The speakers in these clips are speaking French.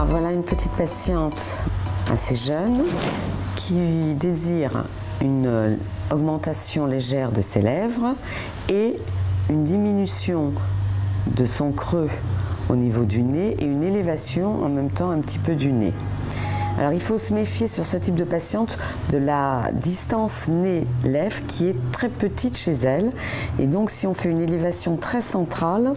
Alors voilà une petite patiente assez jeune qui désire une augmentation légère de ses lèvres et une diminution de son creux au niveau du nez et une élévation en même temps un petit peu du nez. Alors il faut se méfier sur ce type de patiente de la distance nez-lèvres qui est très petite chez elle, et donc si on fait une élévation très centrale,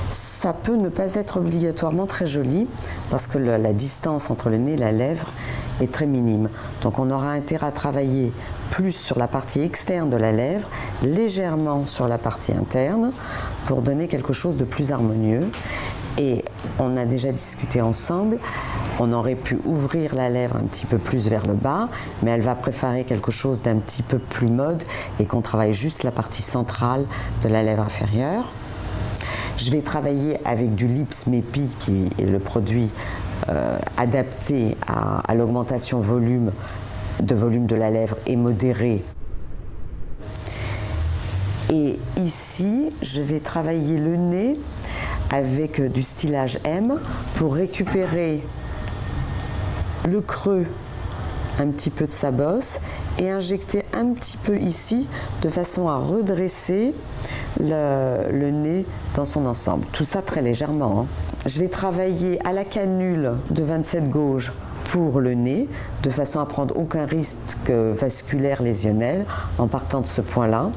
ça peut ne pas être obligatoirement très joli parce que la distance entre le nez et la lèvre est très minime. Donc on aura intérêt à travailler plus sur la partie externe de la lèvre, légèrement sur la partie interne pour donner quelque chose de plus harmonieux. Et on a déjà discuté ensemble, on aurait pu ouvrir la lèvre un petit peu plus vers le bas, mais elle va préférer quelque chose d'un petit peu plus mode et qu'on travaille juste la partie centrale de la lèvre inférieure. Je vais travailler avec du Lips Mépi qui est le produit adapté à l'augmentation de volume de la lèvre et modéré. Et ici, je vais travailler le nez avec du stylage M pour récupérer le creux un petit peu de sa bosse et injecter un petit peu ici de façon à redresser le nez dans son ensemble. Tout ça très légèrement, hein. Je vais travailler à la canule de 27 gauge pour le nez de façon à prendre aucun risque vasculaire lésionnel en partant de ce point-là.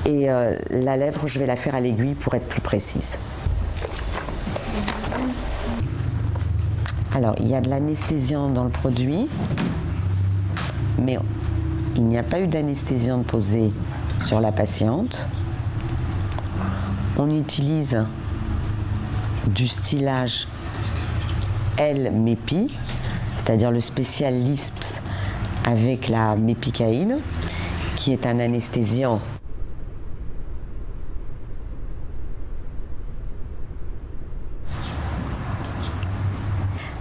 Et la lèvre, je vais la faire à l'aiguille pour être plus précise. Alors, il y a de l'anesthésiant dans le produit, mais il n'y a pas eu d'anesthésiant posé sur la patiente. On utilise du stylage L-Mépi, c'est-à-dire le spécial Lisps avec la mépicaïne, qui est un anesthésiant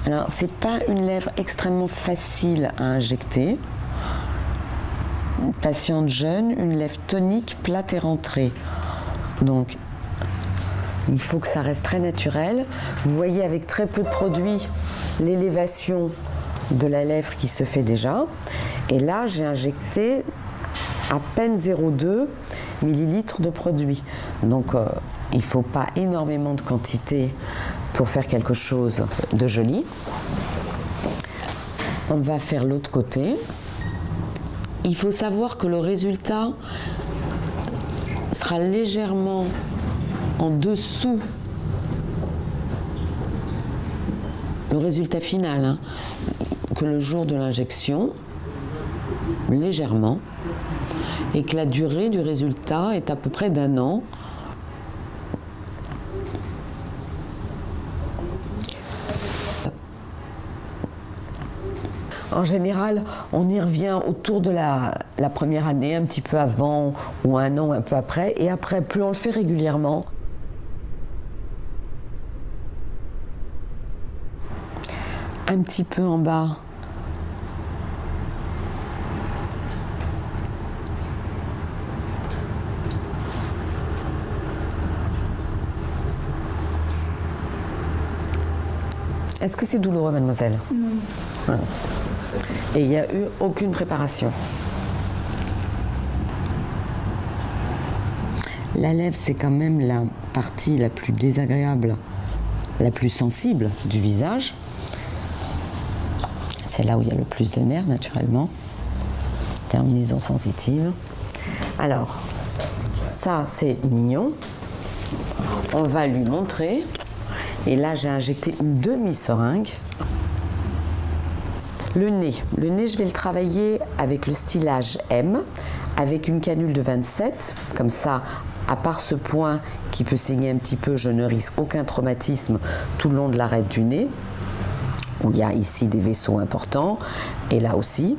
Alors, c'est pas une lèvre extrêmement facile à injecter. Une patiente jeune, une lèvre tonique, plate et rentrée. Donc, il faut que ça reste très naturel. Vous voyez avec très peu de produit l'élévation de la lèvre qui se fait déjà. Et là, j'ai injecté à peine 0,2 ml de produit. Donc, il ne faut pas énormément de quantité pour faire quelque chose de joli. On va faire l'autre côté. Il faut savoir que le résultat sera légèrement en dessous le résultat final, hein, que le jour de l'injection, légèrement, et que la durée du résultat est à peu près d'1 an. En général, on y revient autour de la première année, un petit peu avant ou 1 an, un peu après. Et après, plus on le fait régulièrement, un petit peu en bas. Est-ce que c'est douloureux, mademoiselle? Non. Voilà. Et il n'y a eu aucune préparation. La lèvre, c'est quand même la partie la plus désagréable, la plus sensible du visage. C'est là où il y a le plus de nerfs, naturellement. Terminaison sensitive. Alors, ça, c'est mignon. On va lui montrer. Et là, j'ai injecté une demi-seringue. Le nez, je vais le travailler avec le stylage M, avec une canule de 27, comme ça, à part ce point qui peut saigner un petit peu, je ne risque aucun traumatisme tout le long de l'arête du nez, où il y a ici des vaisseaux importants, et là aussi.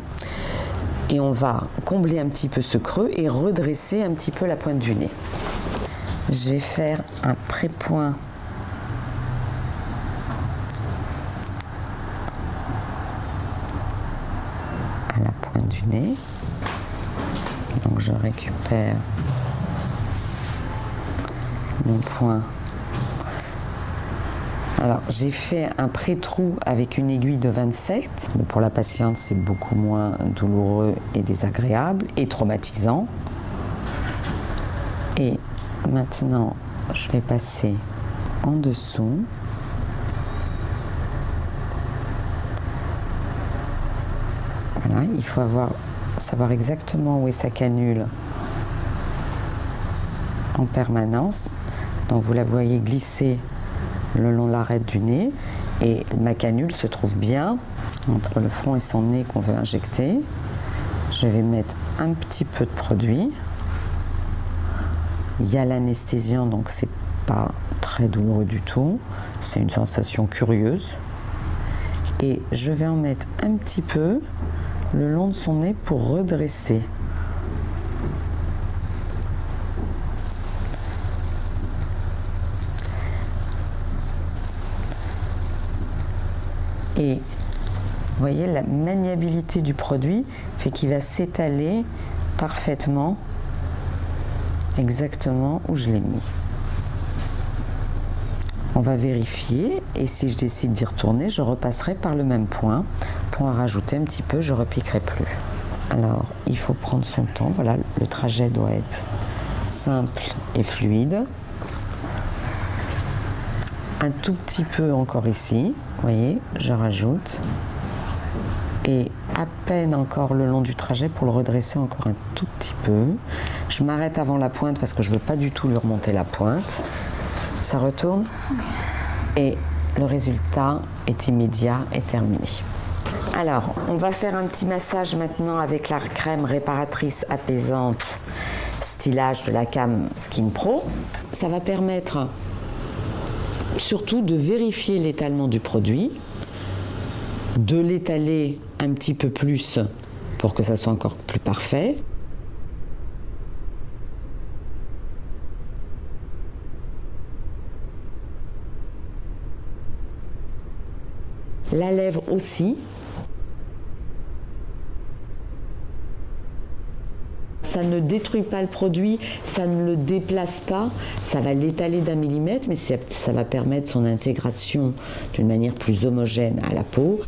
Et on va combler un petit peu ce creux et redresser un petit peu la pointe du nez. Je vais faire un pré-point à la pointe du nez. Donc je récupère mon point Alors, j'ai fait un pré-trou avec une aiguille de 27. Pour la patiente, c'est beaucoup moins douloureux et désagréable et traumatisant. Et maintenant, je vais passer en dessous. Voilà, il faut savoir exactement où est sa canule en permanence. Donc vous la voyez glisser le long de l'arête du nez et ma canule se trouve bien entre le front et son nez qu'on veut injecter. Je vais mettre un petit peu de produit. Il y a l'anesthésiant, donc c'est pas très douloureux du tout. C'est une sensation curieuse. Et je vais en mettre un petit peu le long de son nez pour redresser. Et vous voyez, la maniabilité du produit fait qu'il va s'étaler parfaitement, exactement où je l'ai mis. On va vérifier et si je décide d'y retourner, je repasserai par le même point. Pour en rajouter un petit peu, je ne repiquerai plus. Alors, il faut prendre son temps. Voilà, le trajet doit être simple et fluide. Un tout petit peu encore ici, vous voyez, je rajoute. Et à peine encore le long du trajet pour le redresser encore un tout petit peu. Je m'arrête avant la pointe parce que je ne veux pas du tout lui remonter la pointe. Ça retourne et le résultat est immédiat et terminé. Alors, on va faire un petit massage maintenant avec la crème réparatrice apaisante stylage de la Cam Skin Pro. Ça va permettre surtout de vérifier l'étalement du produit, de l'étaler un petit peu plus pour que ça soit encore plus parfait. La lèvre aussi. Ça ne détruit pas le produit, ça ne le déplace pas, ça va l'étaler d'1 millimètre, mais ça va permettre son intégration d'une manière plus homogène à la peau.